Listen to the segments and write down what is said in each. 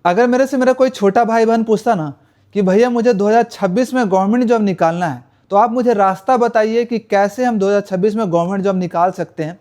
अगर मेरे से मेरा कोई छोटा भाई बहन पूछता ना कि भैया मुझे 2026 में गवर्नमेंट जॉब निकालना है, तो आप मुझे रास्ता बताइए कि कैसे हम 2026 में गवर्नमेंट जॉब निकाल सकते हैं,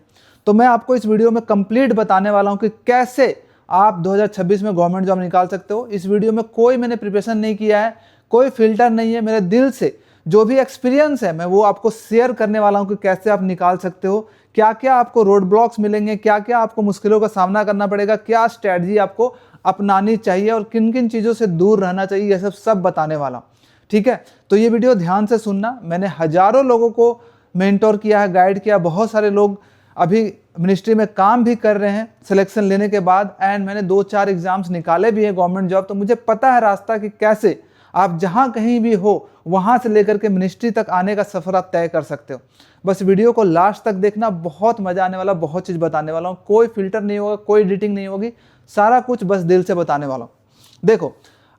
तो मैं आपको इस वीडियो में कंप्लीट बताने वाला हूं कि कैसे आप 2026 में गवर्नमेंट जॉब निकाल सकते हो। इस वीडियो में कोई मैंने प्रिपरेशन नहीं किया है, कोई फिल्टर नहीं है, मेरे दिल से जो भी एक्सपीरियंस है मैं वो आपको शेयर करने वाला हूं कि कैसे आप निकाल सकते हो, क्या क्या आपको रोड ब्लॉक्स मिलेंगे, क्या क्या आपको मुश्किलों का सामना करना पड़ेगा, क्या स्ट्रैटेजी आपको अपनानी चाहिए और किन किन चीज़ों से दूर रहना चाहिए, यह सब बताने वाला हूँ। ठीक है, तो ये वीडियो ध्यान से सुनना। मैंने हजारों लोगों को मेंटोर किया है, गाइड किया, बहुत सारे लोग अभी मिनिस्ट्री में काम भी कर रहे हैं सिलेक्शन लेने के बाद, एंड मैंने 2-4 एग्जाम्स निकाले भी हैं गवर्नमेंट जॉब, तो मुझे पता है रास्ता कि कैसे आप जहां कहीं भी हो वहां से लेकर के मिनिस्ट्री तक आने का सफर आप तय कर सकते हो। बस वीडियो को लास्ट तक देखना, बहुत मजा आने वाला, बहुत चीज बताने वाला हूँ, कोई फिल्टर नहीं होगा, कोई एडिटिंग नहीं होगी, सारा कुछ बस दिल से बताने वाला हूँ। देखो,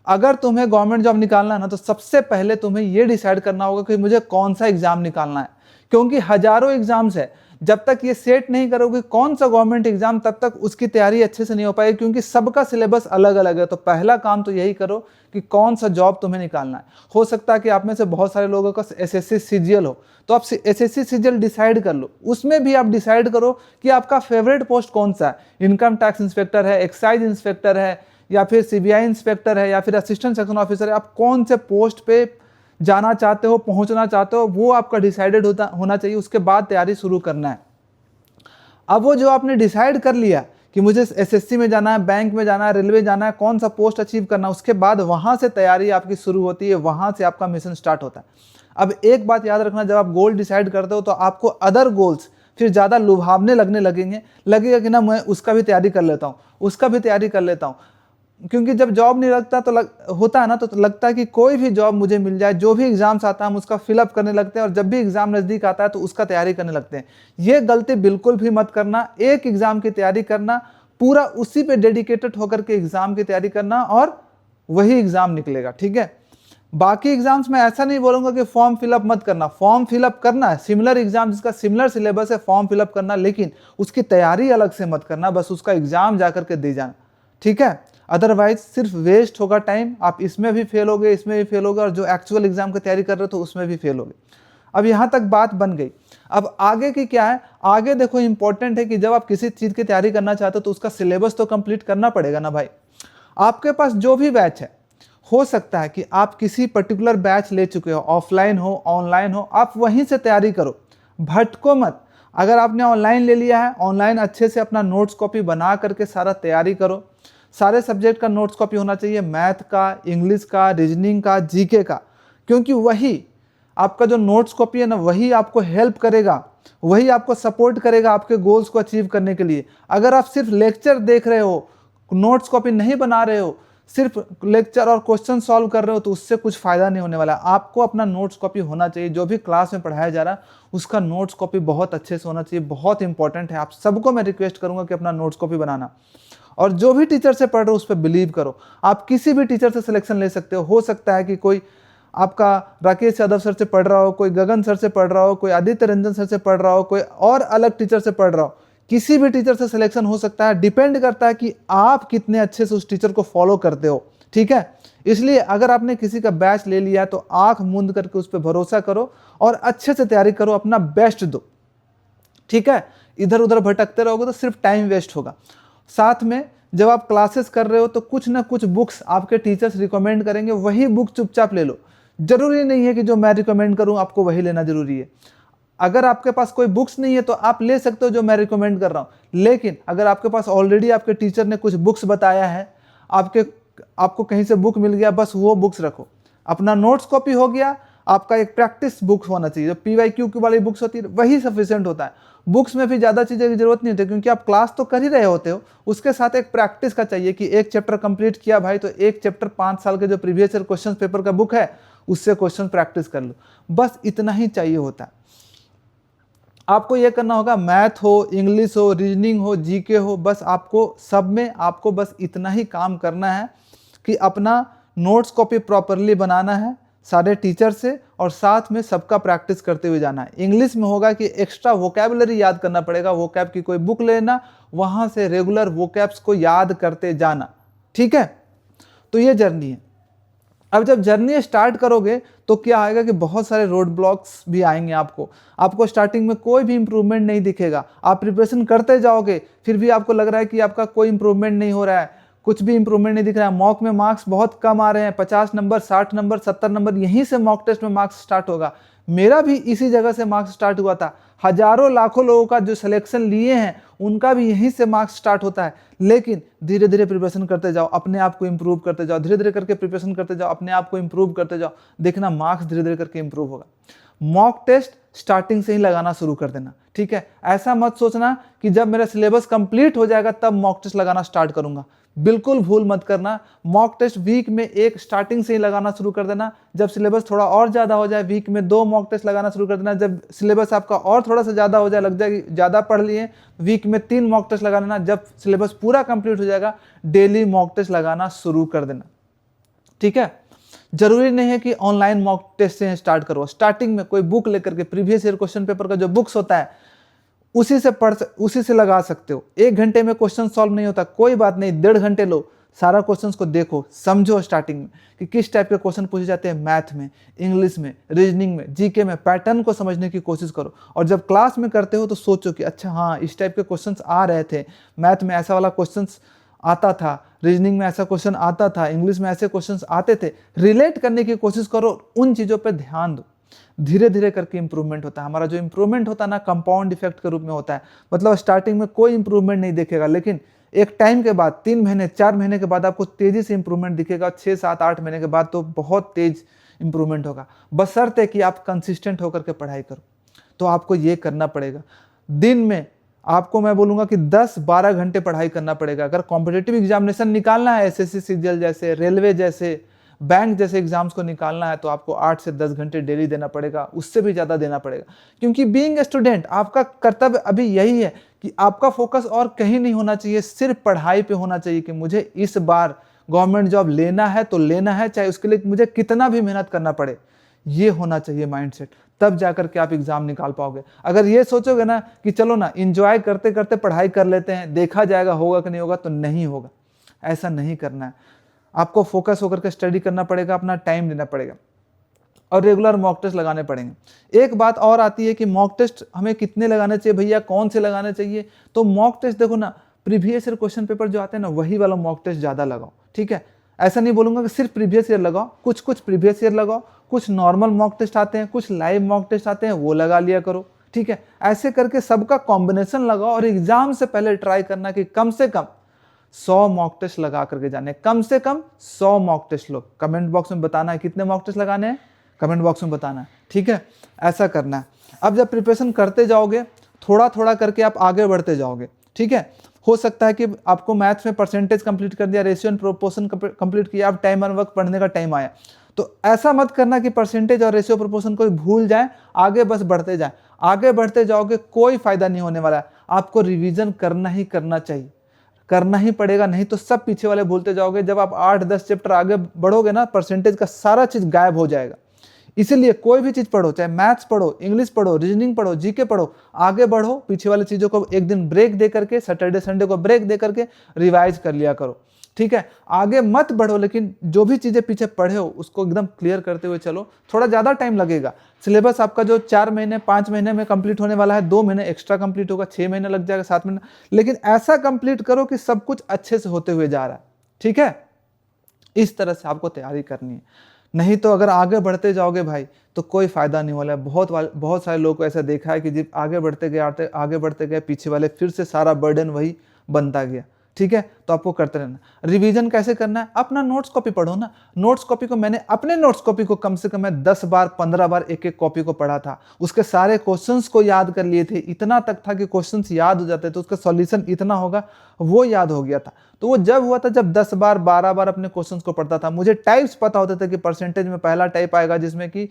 अगर तुम्हें गवर्नमेंट जॉब निकालना है ना, तो सबसे पहले तुम्हें यह डिसाइड करना होगा कि मुझे कौन सा एग्जाम निकालना है, क्योंकि हजारों एग्जाम्स है। जब तक ये सेट नहीं करोगे कौन सा गवर्नमेंट एग्जाम, तब तक उसकी तैयारी अच्छे से नहीं हो पाएगी, क्योंकि सबका सिलेबस अलग अलग है। तो पहला काम तो यही करो कि कौन सा जॉब तुम्हें निकालना है। हो सकता है कि आप में से बहुत सारे लोगों का एसएससी सीजीएल हो, तो आप एसएससी सीजीएल डिसाइड कर लो, उसमें भी आप डिसाइड करो कि आपका फेवरेट पोस्ट कौन सा है। इनकम टैक्स इंस्पेक्टर है, एक्साइज इंस्पेक्टर है, या फिर सीबीआई इंस्पेक्टर है, या फिर असिस्टेंट सेक्शन ऑफिसर है। आप कौन से पोस्ट पे जाना चाहते हो, पहुंचना चाहते हो, वो आपका डिसाइडेड होना चाहिए। उसके बाद तैयारी शुरू करना है। अब वो जो आपने डिसाइड कर लिया कि मुझे एसएससी में जाना है, बैंक में जाना है, रेलवे जाना है, कौन सा पोस्ट अचीव करना है, उसके बाद वहां से तैयारी आपकी शुरू होती है, वहां से आपका मिशन स्टार्ट होता है। अब एक बात याद रखना, जब आप गोल डिसाइड करते हो तो आपको अदर गोल्स फिर ज़्यादा लुभावने लगेगा कि ना मैं उसका भी तैयारी कर लेता हूँ, उसका भी तैयारी कर लेता हूँ। क्योंकि जब जॉब नहीं लगता तो होता है ना, तो लगता है कि कोई भी जॉब मुझे मिल जाए, जो भी एग्जाम्स आता है हम उसका फिलअप करने लगते हैं, और जब भी एग्जाम नज़दीक आता है तो उसका तैयारी करने लगते हैं। ये गलती बिल्कुल भी मत करना। एक एग्जाम की तैयारी करना, पूरा उसी पे डेडिकेटेड होकर के एग्जाम की तैयारी करना, और वही एग्जाम निकलेगा। ठीक है, बाकी एग्जाम्स में ऐसा नहीं बोलूंगा कि फॉर्म फिलअप मत करना, फॉर्म फिलअप करना है, सिमिलर एग्जाम जिसका सिमिलर सिलेबस है फॉर्म फिलअप करना, लेकिन उसकी तैयारी अलग से मत करना, बस उसका एग्जाम जाकर के दे जाना। ठीक है, अदरवाइज सिर्फ वेस्ट होगा टाइम, आप इसमें भी फेल होगे, इसमें भी फेल होगे, और जो एक्चुअल एग्जाम की तैयारी कर रहे हो तो उसमें भी फेल होगे। अब यहाँ तक बात बन गई। अब आगे की क्या है, आगे देखो इंपॉर्टेंट है कि जब आप किसी चीज की तैयारी करना चाहते हो तो उसका सिलेबस तो कंप्लीट करना पड़ेगा ना भाई। आपके पास जो भी बैच है, हो सकता है कि आप किसी पर्टिकुलर बैच ले चुके हो, ऑफलाइन हो ऑनलाइन हो, आप वहीं से तैयारी करो, भटको मत। अगर आपने ऑनलाइन ले लिया है, ऑनलाइन अच्छे से अपना नोट्स कॉपी बना करके सारा तैयारी करो। सारे सब्जेक्ट का नोट्स कॉपी होना चाहिए, मैथ का, इंग्लिश का, रीजनिंग का, जीके का, क्योंकि वही आपका जो नोट्स कॉपी है ना, वही आपको हेल्प करेगा, वही आपको सपोर्ट करेगा आपके गोल्स को अचीव करने के लिए। अगर आप सिर्फ लेक्चर देख रहे हो, नोट्स कॉपी नहीं बना रहे हो, सिर्फ लेक्चर और क्वेश्चन सॉल्व कर रहे हो, तो उससे कुछ फायदा नहीं होने वाला। आपको अपना नोट्स कॉपी होना चाहिए, जो भी क्लास में पढ़ाया जा रहा है उसका नोट्स कॉपी बहुत अच्छे से होना चाहिए, बहुत इंपॉर्टेंट है। आप सबको मैं रिक्वेस्ट करूंगा कि अपना नोट्स कॉपी बनाना, और जो भी टीचर से पढ़ रहे हो उस पर बिलीव करो। आप किसी भी टीचर से सिलेक्शन ले सकते हो सकता है कि कोई आपका राकेश यादव सर से पढ़ रहा हो, कोई गगन सर से पढ़ रहा हो, कोई आदित्य रंजन सर से पढ़ रहा हो, कोई और अलग टीचर से पढ़ रहा हो, किसी भी टीचर से सिलेक्शन हो सकता है। डिपेंड करता है कि आप कितने अच्छे से उस टीचर को फॉलो करते हो। ठीक है, इसलिए अगर आपने किसी का बैच ले लिया तो आंख मूंद करके उस पर भरोसा करो और अच्छे से तैयारी करो, अपना बेस्ट दो। ठीक है, इधर उधर भटकते रहोगे तो सिर्फ टाइम वेस्ट होगा। साथ में जब आप क्लासेस कर रहे हो तो कुछ ना कुछ बुक्स आपके टीचर्स रिकमेंड करेंगे, वही बुक चुपचाप ले लो। जरूरी नहीं है कि जो मैं रिकमेंड करूं आपको वही लेना जरूरी है। अगर आपके पास कोई बुक्स नहीं है तो आप ले सकते हो जो मैं रिकमेंड कर रहा हूं, लेकिन अगर आपके पास ऑलरेडी आपके टीचर ने कुछ बुक्स बताया है, आपको कहीं से बुक मिल गया, बस वो बुक्स रखो। अपना नोट्स कॉपी हो गया, आपका एक प्रैक्टिस बुक होना चाहिए, जो पीवाईक्यू की वाली बुक्स होती है वही सफिशिएंट होता है। बुक्स में भी ज़्यादा चीज़ें की जरूरत नहीं होती, क्योंकि आप क्लास तो कर ही रहे होते हो, उसके साथ एक प्रैक्टिस का चाहिए कि एक चैप्टर कंप्लीट किया भाई तो एक चैप्टर 5 साल के जो प्रीवियस ईयर क्वेश्चन पेपर का बुक है उससे क्वेश्चन प्रैक्टिस कर लो, बस इतना ही चाहिए होता है। आपको यह करना होगा, मैथ हो, इंग्लिश हो, रीजनिंग हो, जीके हो, बस आपको सब में आपको बस इतना ही काम करना है कि अपना नोट्स कॉपी प्रॉपरली बनाना है सारे टीचर से, और साथ में सबका प्रैक्टिस करते हुए जाना है। इंग्लिश में होगा कि एक्स्ट्रा वोकैबुलरी याद करना पड़ेगा, वोकैब की कोई बुक लेना, वहाँ से रेगुलर वोकैब्स को याद करते जाना। ठीक है, तो ये जर्नी है। अब जब जर्नी स्टार्ट करोगे तो क्या आएगा कि बहुत सारे रोड ब्लॉक्स भी आएंगे आपको स्टार्टिंग में कोई भी इंप्रूवमेंट नहीं दिखेगा। आप प्रिपरेशन करते जाओगे फिर भी आपको लग रहा है कि आपका कोई इंप्रूवमेंट नहीं हो रहा है, कुछ भी इंप्रूवमेंट नहीं दिख रहा है। मॉक में मार्क्स बहुत कम आ रहे हैं, 50 नंबर, 60 नंबर, 70 नंबर, यहीं से मॉक टेस्ट में मार्क्स स्टार्ट होगा। मेरा भी इसी जगह से मार्क्स स्टार्ट हुआ था। हजारों लाखों लोगों का जो सिलेक्शन लिए हैं उनका भी यहीं से मार्क्स स्टार्ट होता है। लेकिन धीरे धीरे प्रिपरेशन करते जाओ, अपने आप को इंप्रूव करते जाओ, धीरे धीरे करके प्रिपरेशन करते जाओ, अपने आप को इंप्रूव करते जाओ, देखना मार्क्स धीरे धीरे करके इंप्रूव होगा। मॉक टेस्ट स्टार्टिंग से ही लगाना शुरू कर देना, ठीक है। ऐसा मत सोचना कि जब मेरा सिलेबस कंप्लीट हो जाएगा तब मॉक टेस्ट लगाना स्टार्ट करूंगा, बिल्कुल भूल मत करना। मॉक टेस्ट वीक में एक स्टार्टिंग से ही लगाना शुरू कर देना। जब सिलेबस थोड़ा और ज़्यादा हो जाए वीक में 2 मॉक टेस्ट लगाना शुरू कर देना। जब सिलेबस आपका और थोड़ा सा ज़्यादा हो जाए, लग जाए ज़्यादा पढ़ लिए, वीक में 3 मॉक टेस्ट लगा देना। जब सिलेबस पूरा कंप्लीट हो जाएगा डेली मॉक टेस्ट लगाना शुरू कर देना, ठीक है। जरूरी नहीं है कि ऑनलाइन मॉक टेस्ट से स्टार्ट करो। स्टार्टिंग में कोई बुक लेकर के प्रीवियस ईयर क्वेश्चन पेपर का जो बुक्स होता है उसी से लगा सकते हो। 1 घंटे में क्वेश्चन सॉल्व नहीं होता, कोई बात नहीं, 1.5 घंटे लो, सारा क्वेश्चंस को देखो, समझो स्टार्टिंग में कि किस टाइप के क्वेश्चन पूछे जाते हैं। मैथ में, इंग्लिश में, रीजनिंग में, जीके में, पैटर्न को समझने की कोशिश करो। और जब क्लास में करते हो तो सोचो कि अच्छा हाँ इस टाइप के क्वेश्चंस आ रहे थे, मैथ में ऐसा वाला क्वेश्चंस आता था, रीजनिंग में ऐसा क्वेश्चन आता था, इंग्लिश में ऐसे क्वेश्चंस आते थे। रिलेट करने की कोशिश करो, उन चीज़ों पर ध्यान दो। धीरे धीरे करके इंप्रूवमेंट होता है। हमारा जो इंप्रूवमेंट होता है ना, कंपाउंड इफेक्ट के रूप में होता है। मतलब स्टार्टिंग में कोई इंप्रूवमेंट नहीं दिखेगा, लेकिन एक टाइम के बाद 3 महीने 4 महीने के बाद आपको तेजी से इंप्रूवमेंट दिखेगा। 6 7 8 महीने के बाद तो बहुत तेज इंप्रूवमेंट होगा, बशर्ते कि आप कंसिस्टेंट होकर के पढ़ाई करो। तो आपको ये करना पड़ेगा। दिन में आपको मैं बोलूँगा कि 10-12 घंटे पढ़ाई करना पड़ेगा। अगर कॉम्पिटिटिव एग्जामिनेशन निकालना है, एसएससी सीजीएल जैसे, रेलवे जैसे, बैंक जैसे एग्जाम्स को निकालना है, तो आपको 8 से 10 घंटे डेली देना पड़ेगा, उससे भी ज़्यादा देना पड़ेगा। क्योंकि बीइंग ए स्टूडेंट आपका कर्तव्य अभी यही है कि आपका फोकस और कहीं नहीं होना चाहिए, सिर्फ पढ़ाई पे होना चाहिए कि मुझे इस बार गवर्नमेंट जॉब लेना है तो लेना है, चाहे उसके लिए मुझे कितना भी मेहनत करना पड़े। ये होना चाहिए माइंडसेट, तब जाकर के आप एग्जाम निकाल पाओगे। अगर ये सोचोगे ना कि चलो ना एंजॉय करते करते पढ़ाई कर लेते हैं, देखा जाएगा होगा कि नहीं होगा, तो नहीं होगा। ऐसा नहीं करना है। आपको फोकस होकर के स्टडी करना पड़ेगा, अपना टाइम देना पड़ेगा और रेगुलर मॉक टेस्ट लगाने पड़ेंगे। एक बात और आती है कि मॉक टेस्ट हमें कितने लगाने चाहिए भैया, कौन से लगाने चाहिए। तो मॉक टेस्ट देखो ना, प्रीवियस ईयर क्वेश्चन पेपर जो आते हैं ना, वही वाला मॉक टेस्ट ज़्यादा लगाओ, ठीक है। ऐसा नहीं बोलूँगा कि सिर्फ प्रीवियस ईयर लगाओ, कुछ प्रीवियस ईयर लगाओ, कुछ नॉर्मल मॉक टेस्ट आते हैं, कुछ लाइव मॉक टेस्ट आते हैं, वो लगा लिया करो, ठीक है। ऐसे करके सबका कॉम्बिनेशन लगाओ और एग्जाम से पहले ट्राई करना कि कम से कम 100 मॉक टेस्ट लगा करके जाने, कम से कम 100 मॉक टेस्ट लो। कमेंट बॉक्स में बताना है कितने मॉक टेस्ट लगाने हैं, कमेंट बॉक्स में बताना है, ठीक है। ऐसा करना है। अब जब प्रिपरेशन करते जाओगे, थोड़ा थोड़ा करके आप आगे बढ़ते जाओगे, ठीक है। हो सकता है कि आपको मैथ्स में परसेंटेज कंप्लीट कर दिया, रेशियो एंड प्रोपोर्शन कंप्लीट किया, अब टाइम एंड वर्क पढ़ने का टाइम आया। तो ऐसा मत करना कि परसेंटेज और रेशियो प्रोपोर्शन को भूल जाए, आगे बस बढ़ते जाए। आगे बढ़ते जाओगे कोई फायदा नहीं होने वाला है। आपको रिवीजन करना ही करना चाहिए, करना ही पड़ेगा, नहीं तो सब पीछे वाले भूलते जाओगे। जब आप 8-10 चैप्टर आगे बढ़ोगे ना, परसेंटेज का सारा चीज गायब हो जाएगा। इसीलिए कोई भी चीज पढ़ो, चाहे मैथ्स पढ़ो, इंग्लिश पढ़ो, रीजनिंग पढ़ो, जीके पढ़ो, आगे बढ़ो। पीछे वाली चीजों को एक दिन ब्रेक दे करके, सैटरडे संडे को ब्रेक दे करके रिवाइज कर लिया करो, ठीक है। आगे मत बढ़ो, लेकिन जो भी चीजें पीछे पढ़े हो उसको एकदम क्लियर करते हुए चलो। थोड़ा ज्यादा टाइम लगेगा। सिलेबस आपका जो 4 महीने 5 महीने में कंप्लीट होने वाला है, 2 महीने एक्स्ट्रा कंप्लीट होगा, 6 महीने लग जाएगा, 7 महीने, लेकिन ऐसा कंप्लीट करो कि सब कुछ अच्छे से होते हुए जा रहा है, ठीक है। इस तरह से आपको तैयारी करनी है। नहीं तो अगर आगे बढ़ते जाओगे भाई तो कोई फायदा नहीं वाला है। बहुत सारे लोग को ऐसा देखा है कि जब आगे बढ़ते गए पीछे वाले फिर से सारा बर्डन वही बनता गया, ठीक है। तो आपको करते रहना। रिवीजन कैसे करना है, अपना नोट्स कॉपी पढ़ो ना। नोट्स कॉपी को मैंने अपने नोट्स कॉपी को कम से कम मैं 10 बार 15 बार एक एक कॉपी को पढ़ा था, उसके सारे क्वेश्चंस को याद कर लिए थे। इतना तक था कि क्वेश्चंस याद हो जाते थे, उसका सॉल्यूशन इतना होगा वो याद हो गया था। तो वो जब हुआ था जब 10 बार 12 बार अपने क्वेश्चंस को पढ़ता था। मुझे टाइप्स पता होते थे कि परसेंटेज में पहला टाइप आएगा जिसमें कि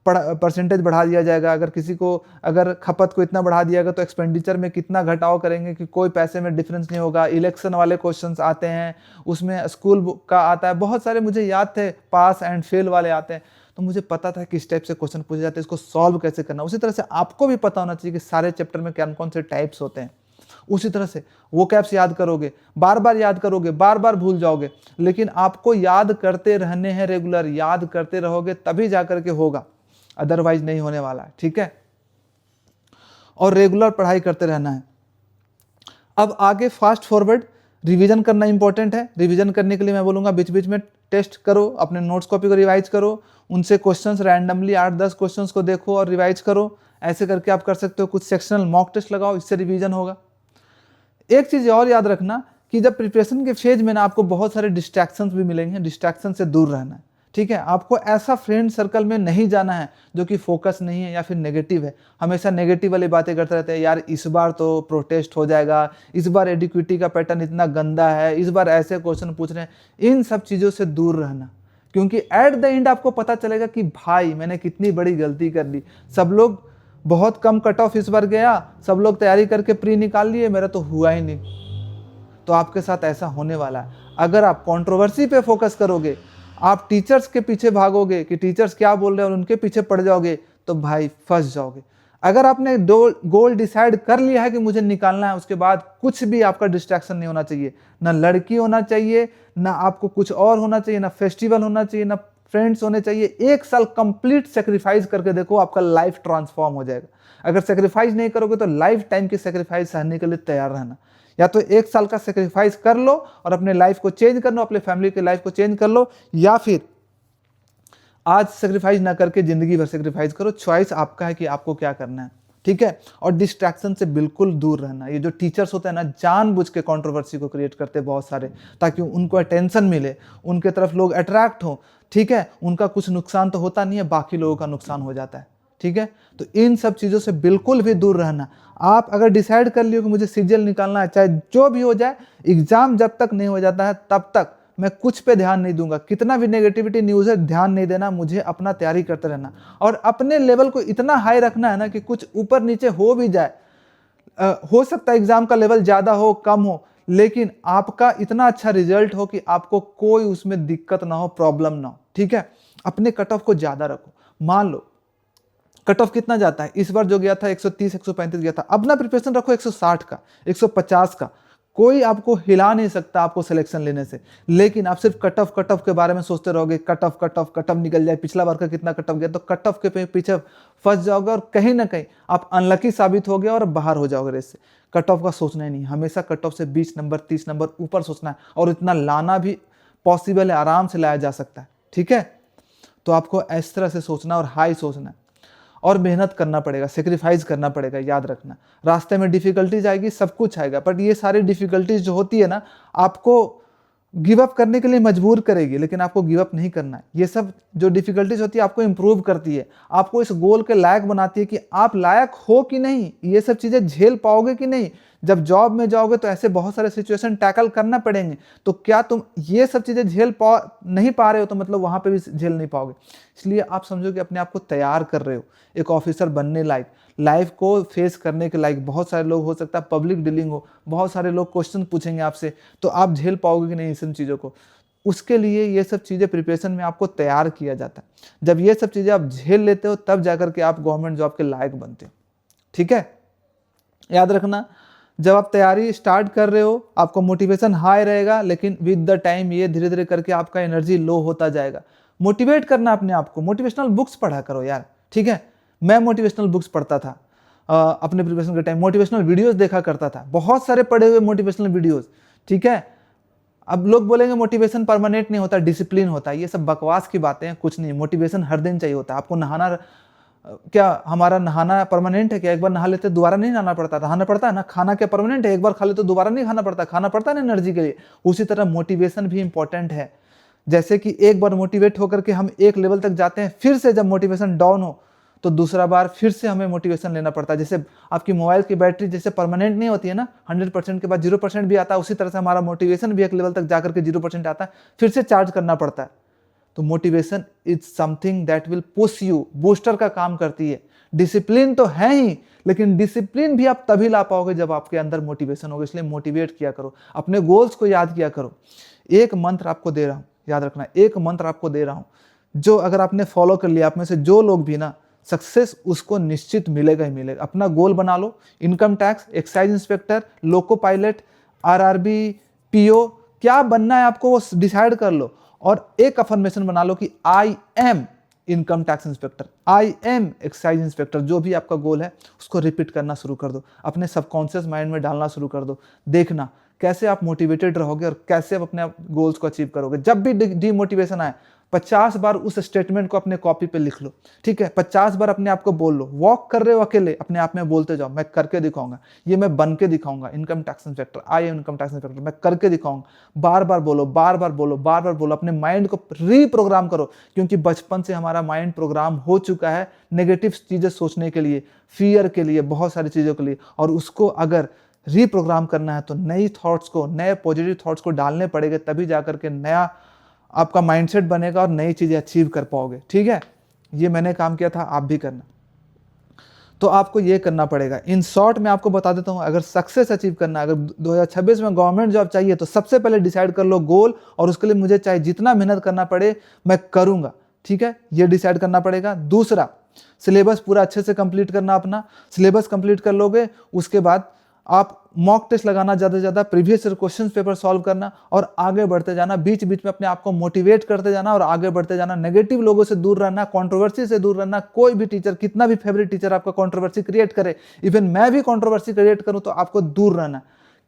परसेंटेज बढ़ा दिया जाएगा। अगर किसी को अगर खपत को इतना बढ़ा दिया गया तो एक्सपेंडिचर में कितना घटाव करेंगे कि कोई पैसे में डिफरेंस नहीं होगा। इलेक्शन वाले क्वेश्चंस आते हैं, उसमें स्कूल का आता है, बहुत सारे मुझे याद थे, पास एंड फेल वाले आते हैं। तो मुझे पता था किस टाइप से क्वेश्चन पूछे जाते हैं, इसको सॉल्व कैसे करना। उसी तरह से आपको भी पता होना चाहिए कि सारे चैप्टर में कौन कौन से टाइप्स होते हैं, उसी तरह से वो कैप्स याद करोगे, बार बार याद करोगे, बार बार भूल जाओगे, लेकिन आपको याद करते रहने हैं, रेगुलर याद करते रहोगे तभी जाकर के होगा, अदरवाइज नहीं होने वाला है, ठीक है। और रेगुलर पढ़ाई करते रहना है। अब आगे फास्ट फॉरवर्ड रिवीजन करना इंपॉर्टेंट है। रिवीजन करने के लिए मैं बोलूँगा बीच बीच में टेस्ट करो, अपने नोट्स कॉपी को रिवाइज करो, उनसे क्वेश्चंस रैंडमली 8-10 क्वेश्चंस को देखो और रिवाइज करो। ऐसे करके आप कर सकते हो। कुछ सेक्शनल मॉक टेस्ट लगाओ, इससे रिवीजन होगा। एक चीज़ और याद रखना कि जब प्रिपरेशन के फेज में ना आपको बहुत सारे डिस्ट्रैक्शंस भी मिलेंगे, डिस्ट्रैक्शन से दूर रहना है, ठीक है। आपको ऐसा फ्रेंड सर्कल में नहीं जाना है जो कि फोकस नहीं है या फिर नेगेटिव है, हमेशा नेगेटिव वाली बातें करते रहते हैं। यार इस बार तो प्रोटेस्ट हो जाएगा, इस बार एडिक्विटी का पैटर्न इतना गंदा है, इस बार ऐसे क्वेश्चन पूछ रहे हैं। इन सब चीज़ों से दूर रहना, क्योंकि एट द एंड आपको पता चलेगा कि भाई मैंने कितनी बड़ी गलती कर ली। सब लोग बहुत कम कट ऑफ इस बार गया, सब लोग तैयारी करके प्री निकाल लिए, मेरा तो हुआ ही नहीं। तो आपके साथ ऐसा होने वाला है। अगर आप कंट्रोवर्सी पे फोकस करोगे, आप टीचर्स के पीछे भागोगे कि टीचर्स क्या बोल रहे हैं और उनके पीछे पड़ जाओगे, तो भाई फंस जाओगे। अगर आपने गोल डिसाइड कर लिया है कि मुझे निकालना है, उसके बाद कुछ भी आपका डिस्ट्रैक्शन नहीं होना चाहिए। ना लड़की होना चाहिए, ना आपको कुछ और होना चाहिए, ना फेस्टिवल होना चाहिए, ना फ्रेंड्स होने चाहिए। 1 साल कंप्लीट सेक्रीफाइस करके देखो, आपका लाइफ ट्रांसफॉर्म हो जाएगा। अगर सेक्रीफाइस नहीं करोगे तो लाइफ टाइम की सेक्रीफाइस सहने के लिए तैयार रहना। या तो 1 साल का सेक्रीफाइस कर लो और अपने लाइफ को चेंज कर लो, अपने फैमिली की लाइफ को चेंज कर लो, या फिर आज सेक्रीफाइस ना करके जिंदगी भर सेक्रीफाइस करो। चॉइस आपका है कि आपको क्या करना है, ठीक है। और डिस्ट्रैक्शन से बिल्कुल दूर रहना। ये जो टीचर्स होते हैं ना, जानबूझ के कंट्रोवर्सी को क्रिएट करते हैं बहुत सारे, ताकि उनको अटेंशन मिले, उनके तरफ लोग अट्रैक्ट हो, ठीक है। उनका कुछ नुकसान तो होता नहीं है, बाकी लोगों का नुकसान हो जाता है, ठीक है। तो इन सब चीज़ों से बिल्कुल भी दूर रहना। आप अगर डिसाइड कर लियो कि मुझे सीजीएल निकालना है, चाहे जो भी हो जाए, एग्जाम जब तक नहीं हो जाता है तब तक मैं कुछ पे ध्यान नहीं दूंगा। कितना भी नेगेटिविटी न्यूज़ है, ध्यान नहीं देना, मुझे अपना तैयारी करते रहना और अपने लेवल को इतना हाई रखना है ना कि कुछ ऊपर नीचे हो भी जाए, हो सकता है एग्जाम का लेवल ज़्यादा हो कम हो, लेकिन आपका इतना अच्छा रिजल्ट हो कि आपको कोई उसमें दिक्कत ना हो, प्रॉब्लम ना हो, ठीक है। अपने कट ऑफ को ज़्यादा रखो। मान लो कट ऑफ कितना जाता है, इस बार जो गया था 130 135 गया था, अपना प्रिपरेशन रखो 160 का, 150 का। कोई आपको हिला नहीं सकता आपको सिलेक्शन लेने से। लेकिन आप सिर्फ कट ऑफ के बारे में सोचते रहोगे, कट ऑफ निकल जाए, पिछला बार का कितना कट ऑफ गया, तो कट ऑफ के पीछे फंस जाओगे और कहीं ना कहीं आप अनलकी साबित हो गए और बाहर हो जाओगे रेस से। कट ऑफ का सोचना ही नहीं, हमेशा कट ऑफ से 20 नंबर 30 नंबर ऊपर सोचना है, और इतना लाना भी पॉसिबल है, आराम से लाया जा सकता है, ठीक है। तो आपको इस तरह से सोचना और हाई सोचना है, और मेहनत करना पड़ेगा, सेक्रीफाइस करना पड़ेगा। याद रखना, रास्ते में डिफिकल्टीज आएगी, सब कुछ आएगा, बट ये सारी डिफिकल्टीज जो होती है ना, आपको गिव अप करने के लिए मजबूर करेगी, लेकिन आपको गिव अप नहीं करना है। ये सब जो डिफिकल्टीज होती है आपको इंप्रूव करती है, आपको इस गोल के लायक बनाती है कि आप लायक हो कि नहीं, ये सब चीज़ें झेल पाओगे कि नहीं। जब जॉब में जाओगे तो ऐसे बहुत सारे सिचुएशन टैकल करना पड़ेंगे, तो क्या तुम ये सब चीज़ें नहीं पा रहे हो, तो मतलब वहाँ पे भी झेल नहीं पाओगे। इसलिए आप समझो कि अपने आप को तैयार कर रहे हो एक ऑफिसर बनने लायक, लाइफ को फेस करने के लायक। बहुत सारे लोग, हो सकता है पब्लिक डीलिंग हो, बहुत सारे लोग क्वेश्चन पूछेंगे आपसे, तो आप झेल पाओगे कि नहीं इन सब चीज़ों को। उसके लिए ये सब चीज़ें प्रिपरेशन में आपको तैयार किया जाता है। जब ये सब चीज़ें आप झेल लेते हो, तब जाकर के आप गवर्नमेंट जॉब के लायक बनते हो, ठीक है। याद रखना, जब आप तैयारी स्टार्ट कर रहे हो आपको मोटिवेशन हाई रहेगा, लेकिन विद द टाइम ये धीरे धीरे करके आपका एनर्जी लो होता जाएगा। मोटिवेट करना अपने आप को, मोटिवेशनल बुक्स पढ़ा करो यार, ठीक है। मैं मोटिवेशनल बुक्स पढ़ता था अपने प्रिपरेशन के टाइम, मोटिवेशनल वीडियोस देखा करता था, बहुत सारे पढ़े हुए मोटिवेशनल वीडियोस, ठीक है। अब लोग बोलेंगे मोटिवेशन परमानेंट नहीं होता, डिसिप्लिन होता है, ये सब बकवास की बातें हैं, कुछ नहीं। मोटिवेशन हर दिन चाहिए होता है। आपको नहाना, क्या हमारा नहाना परमानेंट है क्या? एक बार नहा लेते दोबारा नहीं नहाना पड़ता, नहाना पड़ता है ना। खाना क्या परमानेंट है? एक बार खा लेते तो दोबारा नहीं खाना पड़ता, खाना पड़ता है ना एनर्जी के लिए। उसी तरह मोटिवेशन भी इंपॉर्टेंट है। जैसे कि एक बार मोटिवेट होकर के हम एक लेवल तक जाते हैं, फिर से जब मोटिवेशन डाउन हो तो दूसरा बार फिर से हमें मोटिवेशन लेना पड़ता है। जैसे आपकी मोबाइल की बैटरी जैसे परमानेंट नहीं होती है ना, 100% के बाद 0% भी आता है, उसी तरह से हमारा मोटिवेशन भी एक लेवल तक जाकर के 0% आता है, फिर से चार्ज करना पड़ता है। तो motivation is something that will push you, booster का काम करती है। डिसिप्लिन तो है ही, लेकिन डिसिप्लिन भी आप तभी ला पाओगे जब आपके अंदर मोटिवेशन होगा। इसलिए मोटिवेट किया करो, अपने गोल्स को याद किया करो। एक मंत्र आपको दे रहा हूं, याद रखना, एक मंत्र आपको दे रहा हूं, जो अगर आपने फॉलो कर लिया, आप में से जो लोग भी ना सक्सेस उसको निश्चित मिलेगा ही मिलेगा। अपना गोल बना लो, income tax, excise inspector, loco pilot, RRB, PO, क्या बनना है आपको वो डिसाइड कर लो और एक अफर्मेशन बना लो कि I am income tax inspector, I am excise inspector. जो भी आपका गोल है उसको रिपीट करना शुरू कर दो, अपने सबकॉन्शियस माइंड में डालना शुरू कर दो। देखना कैसे आप मोटिवेटेड रहोगे और कैसे आप अपने गोल्स को अचीव करोगे। जब भी डीमोटिवेशन आए 50 बार उस स्टेटमेंट को अपने कॉपी पे लिख लो, ठीक है। 50 बार अपने आप को बोल लो। वॉक कर रहे हो अकेले, अपने आप में बोलते जाओ, मैं करके दिखाऊंगा, ये मैं बन के दिखाऊंगा income tax inspector, I am income tax inspector, मैं करके दिखाऊंगा। बार बार बोलो, बार बार बोलो, बार बार बोलो। अपने माइंड को रीप्रोग्राम करो, क्योंकि बचपन से हमारा माइंड प्रोग्राम हो चुका है नेगेटिव चीजें सोचने के लिए, फियर के लिए, बहुत सारी चीजों के लिए। और उसको अगर रीप्रोग्राम करना है तो नई थॉट्स को, नए पॉजिटिव थॉट्स को डालने पड़ेंगे, तभी जाकर के नया आपका माइंडसेट बनेगा और नई चीजें अचीव कर पाओगे, ठीक है। ये मैंने काम किया था, आप भी करना। तो आपको ये करना पड़ेगा। इन शॉर्ट मैं आपको बता देता हूं, अगर सक्सेस अचीव करना, अगर 2026 में गवर्नमेंट जॉब चाहिए तो सबसे पहले डिसाइड कर लो गोल, और उसके लिए मुझे चाहे जितना मेहनत करना पड़े मैं करूंगा, ठीक है। ये डिसाइड करना पड़ेगा। दूसरा, सिलेबस पूरा अच्छे से कंप्लीट करना। अपना सिलेबस कंप्लीट कर लोगे, उसके बाद आप मॉक टेस्ट लगाना, ज़्यादा से ज़्यादा प्रीवियस क्वेश्चन पेपर सॉल्व करना और आगे बढ़ते जाना। बीच बीच में अपने आप को मोटिवेट करते जाना और आगे बढ़ते जाना। नेगेटिव लोगों से दूर रहना, कंट्रोवर्सी से दूर रहना। कोई भी टीचर, कितना भी फेवरेट टीचर आपका कंट्रोवर्सी क्रिएट करे, इवन मैं भी कंट्रोवर्सी क्रिएट करूं, तो आपको दूर रहना।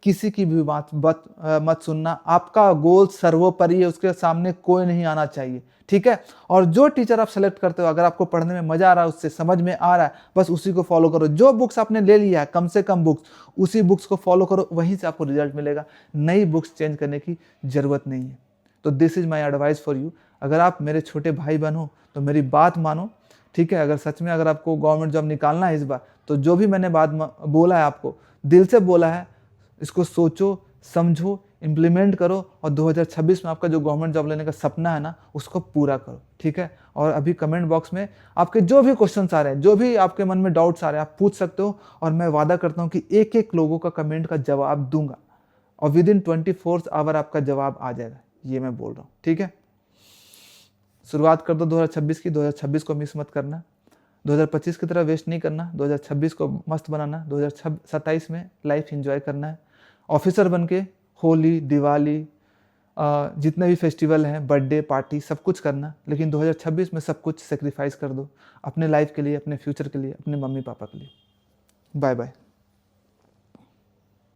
किसी की भी बात मत सुनना। आपका गोल सर्वोपरि है, उसके सामने कोई नहीं आना चाहिए, ठीक है। और जो टीचर आप सेलेक्ट करते हो, अगर आपको पढ़ने में मजा आ रहा है, उससे समझ में आ रहा है, बस उसी को फॉलो करो। जो बुक्स आपने ले लिया है, कम से कम बुक्स, उसी बुक्स को फॉलो करो, वहीं से आपको रिजल्ट मिलेगा। नई बुक्स चेंज करने की जरूरत नहीं है। तो this is my advice for you. अगर आप मेरे छोटे भाई बहन हो तो मेरी बात मानो, ठीक है। अगर सच में अगर आपको गवर्नमेंट जॉब निकालना है इस बार, तो जो भी मैंने बात बोला है, आपको दिल से बोला है, इसको सोचो, समझो, इम्प्लीमेंट करो और 2026 में आपका जो गवर्नमेंट जॉब लेने का सपना है ना, उसको पूरा करो, ठीक है। और अभी कमेंट बॉक्स में आपके जो भी क्वेश्चंस आ रहे हैं, जो भी आपके मन में डाउट्स आ रहे हैं, आप पूछ सकते हो। और मैं वादा करता हूं कि एक एक लोगों का कमेंट का जवाब दूंगा और विद इन 24 आवर आपका जवाब आ जाएगा, ये मैं बोल रहा हूँ, ठीक है। शुरुआत कर दो 2026 की। 2026 को मिस मत करना, 2025 की तरह वेस्ट नहीं करना, 2026 को मस्त बनाना। 2027 में लाइफ एंजॉय करना है। ऑफिसर बन के होली, दिवाली, जितने भी फेस्टिवल हैं, बर्थडे पार्टी, सब कुछ करना। लेकिन 2026 में सब कुछ सेक्रीफाइस कर दो अपने लाइफ के लिए, अपने फ्यूचर के लिए, अपने मम्मी पापा के लिए। Bye bye.